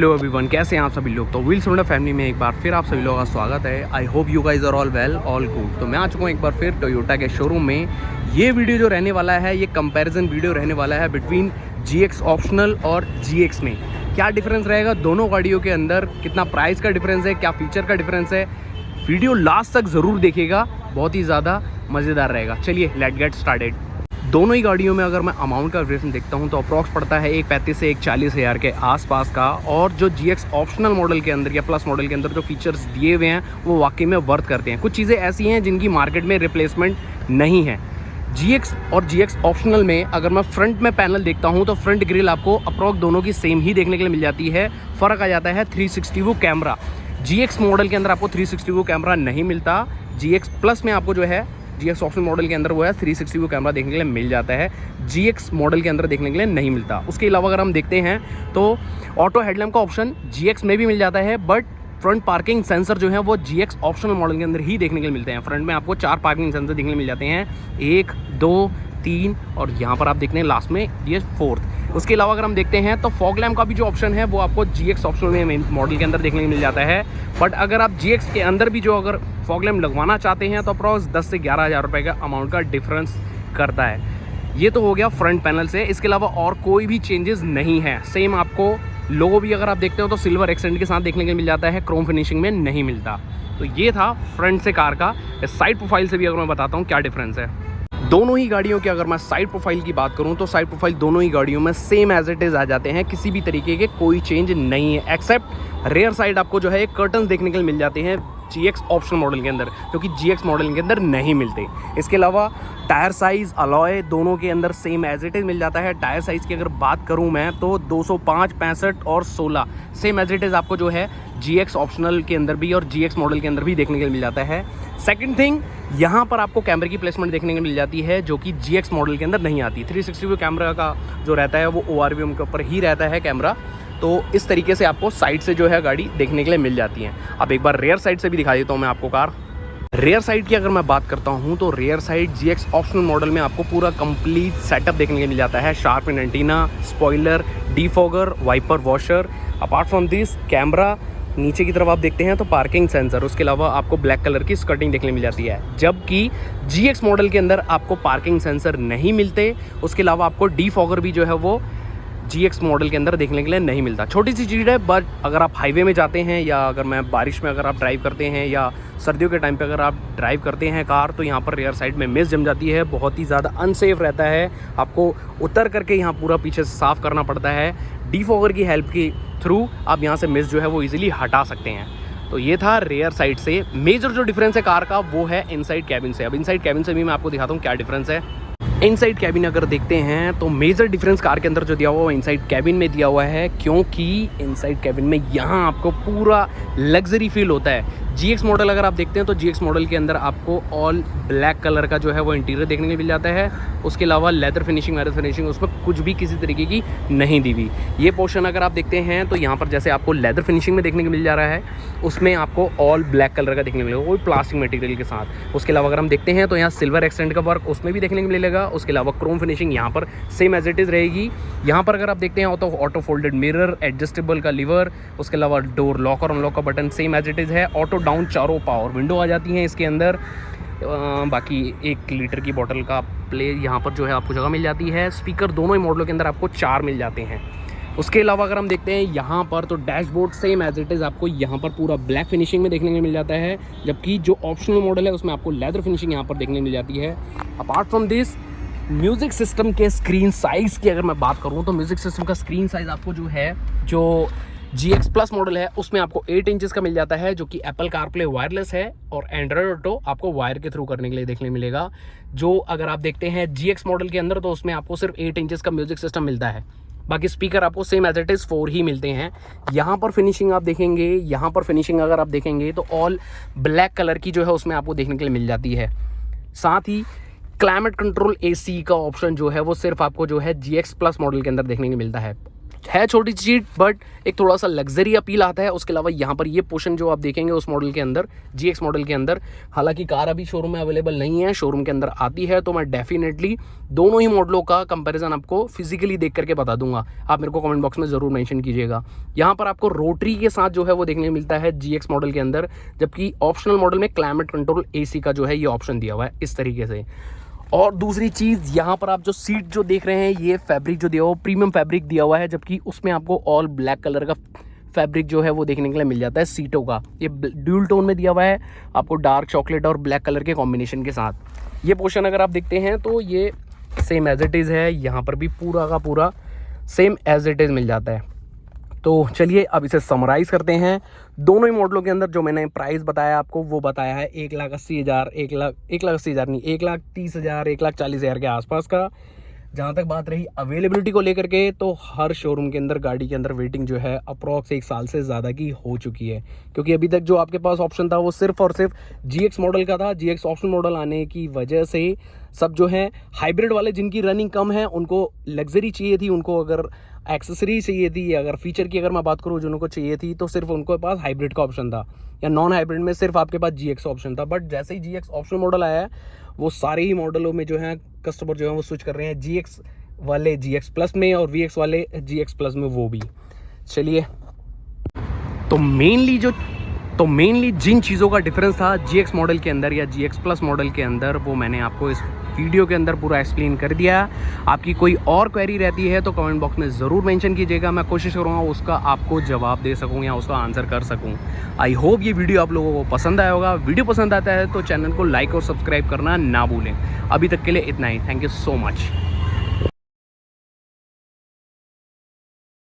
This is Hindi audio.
हेलो एवरीवन, कैसे हैं आप सभी लोग। तो व्हील्स होंडा फैमिली में एक बार फिर आप सभी लोगों का स्वागत है। I hope you guys are all well, all good. तो मैं आ चुका हूँ एक बार फिर टोयोटा के शोरूम में। ये वीडियो जो रहने वाला है, ये कंपैरिजन वीडियो रहने वाला है बिटवीन GX ऑप्शनल और GX में। क्या डिफरेंस रहेगा दोनों गाड़ियों के अंदर, कितना प्राइस का डिफरेंस है, क्या फीचर का डिफरेंस है। वीडियो लास्ट तक ज़रूर देखिएगा, बहुत ही ज़्यादा मज़ेदार रहेगा। चलिए लेट गेट स्टार्टेड। दोनों ही गाड़ियों में अगर मैं अमाउंट का वेरिएशन देखता हूं तो अप्रॉक्स पड़ता है 1.35 से 1.40 हज़ार के आसपास का। और जो GX ऑप्शनल मॉडल के अंदर या प्लस मॉडल के अंदर जो फीचर्स दिए हुए हैं वो वाकई में वर्थ करते हैं। कुछ चीज़ें ऐसी हैं जिनकी मार्केट में रिप्लेसमेंट नहीं है। GX और GX ऑप्शनल में अगर मैं फ्रंट में पैनल देखता हूं तो फ्रंट ग्रिल आपको अप्रॉक्स दोनों की सेम ही देखने के लिए मिल जाती है। फ़र्क आ जाता है 360 व्यू कैमरा। GX मॉडल के अंदर आपको 360 व्यू कैमरा नहीं मिलता। GX प्लस में आपको जो है GX ऑप्शनल मॉडल के अंदर वो है 360 व्यू कैमरा देखने के लिए मिल जाता है। GX मॉडल के अंदर देखने के लिए नहीं मिलता। उसके अलावा अगर हम देखते हैं तो ऑटो हेडलैम्प का ऑप्शन GX में भी मिल जाता है, बट फ्रंट पार्किंग सेंसर जो है वो GX ऑप्शनल मॉडल के अंदर ही देखने के लिए मिलते हैं। फ्रंट में आपको 4 पार्किंग सेंसर देखने के लिए मिल जाते हैं, 1, 2, 3 और यहाँ पर आप देखते हैं लास्ट में ये 4th। उसके अलावा अगर हम देखते हैं तो फॉग लैम्प का भी जो ऑप्शन है वो आपको GX ऑप्शनल में मॉडल के अंदर देखने को मिल जाता है। बट अगर आप GX के अंदर भी जो अगर फॉग लैम्प लगवाना चाहते हैं तो अप्रॉक्स 10 से 11 हज़ार रुपये का अमाउंट का डिफरेंस करता है। ये तो हो गया फ्रंट पैनल से। इसके अलावा और कोई भी चेंजेस नहीं है। सेम आपको लोगो भी अगर आप देखते हो तो सिल्वर एक्सेंट के साथ देखने को मिल जाता है, क्रोम फिनिशिंग में नहीं मिलता। तो ये था फ्रंट से कार का। साइड प्रोफाइल से भी अगर मैं बताता हूँ क्या डिफरेंस है दोनों ही गाड़ियों की। अगर मैं साइड प्रोफाइल की बात करूं तो साइड प्रोफाइल दोनों ही गाड़ियों में सेम एज इट इज़ आ जाते हैं। किसी भी तरीके के कोई चेंज नहीं है, एक्सेप्ट रेयर साइड आपको जो है कर्टन्स देखने के लिए मिल जाते हैं GX ऑप्शनल मॉडल के अंदर, जो कि GX मॉडल के अंदर नहीं मिलते। इसके अलावा टायर साइज़ अलॉय दोनों के अंदर सेम एज इट इज़ मिल जाता है। टायर साइज़ की अगर बात करूं मैं तो 205, 65 और 16 सेम एज इट इज़ आपको जो है GX ऑप्शनल के अंदर भी और GX मॉडल के अंदर भी देखने के लिए मिल जाता है। सेकंड थिंग, यहाँ पर आपको कैमरे की प्लेसमेंट देखने को मिल जाती है जो कि GX मॉडल के अंदर नहीं आती। 360 व्यू कैमरा का जो रहता है वो ORVM के ऊपर ही रहता है कैमरा। तो इस तरीके से आपको साइड से जो है गाड़ी देखने के लिए मिल जाती है। अब एक बार रेयर साइड से भी दिखा देता हूँ मैं आपको कार। रेयर साइड की अगर मैं बात करता हूँ तो rear side GX optional model में आपको पूरा कंप्लीट सेटअप देखने के लिए मिल जाता है। Sharp antenna, spoiler, defogger, wiper washer. Apart from this camera, नीचे की तरफ आप देखते हैं तो पार्किंग सेंसर। उसके अलावा आपको ब्लैक कलर की स्कर्टिंग देखने मिल जाती है, जबकि GX मॉडल के अंदर आपको पार्किंग सेंसर नहीं मिलते। उसके अलावा आपको डिफॉगर भी जो है वो GX मॉडल के अंदर देखने के लिए नहीं मिलता। छोटी सी चीज़ है, बट अगर आप हाईवे में जाते हैं या अगर मैं बारिश में अगर आप ड्राइव करते हैं या सर्दियों के टाइम पे अगर आप ड्राइव करते हैं कार, तो यहाँ पर रेयर साइड में मिस्ट जम जाती है। बहुत ही ज़्यादा अनसेफ रहता है, आपको उतर करके यहाँ पूरा पीछे से साफ़ करना पड़ता है। डिफॉगर की हेल्प के थ्रू आप यहाँ से मिस्ट जो है वो ईजिली हटा सकते हैं। तो ये था रेयर साइड से। मेजर जो डिफरेंस है कार का वो है इनसाइड कैबिन से। अब इनसाइड कैबिन से भी मैं आपको दिखाता हूँ क्या डिफरेंस है। इनसाइड कैबिन अगर देखते हैं तो मेजर डिफरेंस कार के अंदर जो दिया हुआ है इनसाइड कैबिन में दिया हुआ है, क्योंकि इनसाइड कैबिन में यहाँ आपको पूरा लग्जरी फील होता है। GX मॉडल अगर आप देखते हैं तो GX मॉडल के अंदर आपको ऑल ब्लैक कलर का जो है वो इंटीरियर देखने को मिल जाता है। उसके अलावा लेदर फिनिशिंग उसमें कुछ भी किसी तरीके की नहीं दी हुई। ये पोर्शन अगर आप देखते हैं तो यहाँ पर जैसे आपको लेदर फिनिशिंग में देखने को मिल जा रहा है, उसमें आपको ऑल ब्लैक कलर का देखने को मिलेगा, कोई प्लास्टिक मटेरियल के साथ। उसके अलावा अगर हम देखते हैं तो यहाँ सिल्वर एक्सेंट का वर्क उसमें भी देखने को मिलेगा। उसके अलावा क्रोम फिनिशिंग यहाँ पर सेम एज इट इज़ रहेगी। यहाँ पर अगर आप देखते हैं तो ऑटो फोल्डेड मिरर, एडजस्टेबल का लीवर, उसके अलावा डोर लॉक और अनलॉक का button same as it is है। ऑटो डाउन चारों पावर विंडो आ जाती हैं इसके अंदर। बाकी 1 लीटर की बोतल का प्ले यहाँ पर जो है आपको जगह मिल जाती है। स्पीकर दोनों ही मॉडलों के अंदर आपको 4 मिल जाते हैं। उसके अलावा अगर हम देखते हैं यहाँ पर तो dashboard same as it is आपको यहाँ पर पूरा ब्लैक फिनिशिंग में देखने को मिल जाता है, जबकि जो ऑप्शनल मॉडल है उसमें आपको लेदर फिनिशिंग यहाँ पर देखने को मिल जाती है। Apart from this, music system के स्क्रीन साइज़ की अगर मैं बात करूँ तो म्यूज़िक सिस्टम का स्क्रीन साइज़ आपको जो है जो GX प्लस मॉडल है उसमें आपको 8 इंचेस का मिल जाता है, जो कि एप्पल कारप्ले वायरलेस है और एंड्रॉयड ऑटो आपको वायर के थ्रू करने के लिए देखने मिलेगा। जो अगर आप देखते हैं GX मॉडल के अंदर तो उसमें आपको सिर्फ 8 इंचेस का म्यूज़िक सिस्टम मिलता है। बाकी स्पीकर आपको सेम एज इट इज़ 4 ही मिलते हैं। यहाँ पर फिनिशिंग आप देखेंगे, यहाँ पर फिनिशिंग अगर आप देखेंगे तो ऑल ब्लैक कलर की जो है उसमें आपको देखने के लिए मिल जाती है। साथ ही क्लाइमेट कंट्रोल AC का ऑप्शन जो है वो सिर्फ आपको जो है GX प्लस मॉडल के अंदर देखने को मिलता है। है छोटी सीट बट एक थोड़ा सा लग्जरी अपील आता है। उसके अलावा यहाँ पर ये पोर्शन जो आप देखेंगे उस मॉडल के अंदर, GX मॉडल के अंदर, हालांकि कार अभी शोरूम में अवेलेबल नहीं है, शोरूम के अंदर आती है तो मैं डेफिनेटली दोनों ही मॉडलों का कंपैरिजन आपको फिजिकली देख करके बता दूंगा। आप मेरे को कमेंट बॉक्स में ज़रूर मेंशन कीजिएगा। यहाँ पर आपको रोटरी के साथ जो है वो देखने मिलता है GX मॉडल के अंदर, जबकि ऑप्शनल मॉडल में क्लाइमेट कंट्रोल AC का जो है ये ऑप्शन दिया हुआ है इस तरीके से। और दूसरी चीज़ यहाँ पर आप जो सीट जो देख रहे हैं, ये फैब्रिक जो दिया हुआ प्रीमियम फैब्रिक दिया हुआ है, जबकि उसमें आपको ऑल ब्लैक कलर का फैब्रिक जो है वो देखने के लिए मिल जाता है सीटों का। ये ड्यूल टोन में दिया हुआ है आपको, डार्क चॉकलेट और ब्लैक कलर के कॉम्बिनेशन के साथ। ये पोर्शन अगर आप देखते हैं तो ये सेम एज इट इज़ है, यहाँ पर भी पूरा का पूरा सेम एज इट इज़ मिल जाता है। तो चलिए अब इसे समराइज़ करते हैं। दोनों ही मॉडलों के अंदर जो मैंने प्राइस बताया आपको वो बताया है 1,80,000, 1,80,000 नहीं, 1,30,000, 1,40,000 के आसपास का। जहाँ तक बात रही अवेलेबिलिटी को लेकर के, तो हर शोरूम के अंदर गाड़ी के अंदर वेटिंग जो है अप्रॉक्स 1 साल से ज़्यादा की हो चुकी है, क्योंकि अभी तक जो आपके पास ऑप्शन था वो सिर्फ और सिर्फ GX मॉडल का था। GX ऑप्शन मॉडल आने की वजह से सब जो है हाइब्रिड वाले, जिनकी रनिंग कम है, उनको लग्जरी चाहिए थी, उनको अगर एक्सेसरी चाहिए थी, अगर फीचर की अगर मैं बात करूँ जिनको चाहिए थी, तो सिर्फ उनके पास हाइब्रिड का ऑप्शन था, या नॉन हाइब्रिड में सिर्फ आपके पास GX ऑप्शन था। बट जैसे ही GX ऑप्शन मॉडल आया है, वो सारे ही मॉडलों में जो है कस्टमर जो है वो स्विच कर रहे हैं, GX वाले GX प्लस में और VX वाले GX प्लस में वो भी। चलिए, तो मेनली जिन चीज़ों का डिफरेंस था GX मॉडल के अंदर या GX प्लस मॉडल के अंदर, वो मैंने आपको इस वीडियो के अंदर पूरा एक्सप्लेन कर दिया। आपकी कोई और क्वेरी रहती है तो कमेंट बॉक्स में ज़रूर मेंशन कीजिएगा, मैं कोशिश करूँगा उसका आपको जवाब दे सकूँ या उसका आंसर कर सकूँ। आई होप ये वीडियो आप लोगों को पसंद आया होगा। वीडियो पसंद आता है तो चैनल को लाइक और सब्सक्राइब करना ना भूलें। अभी तक के लिए इतना ही। Thank you so much.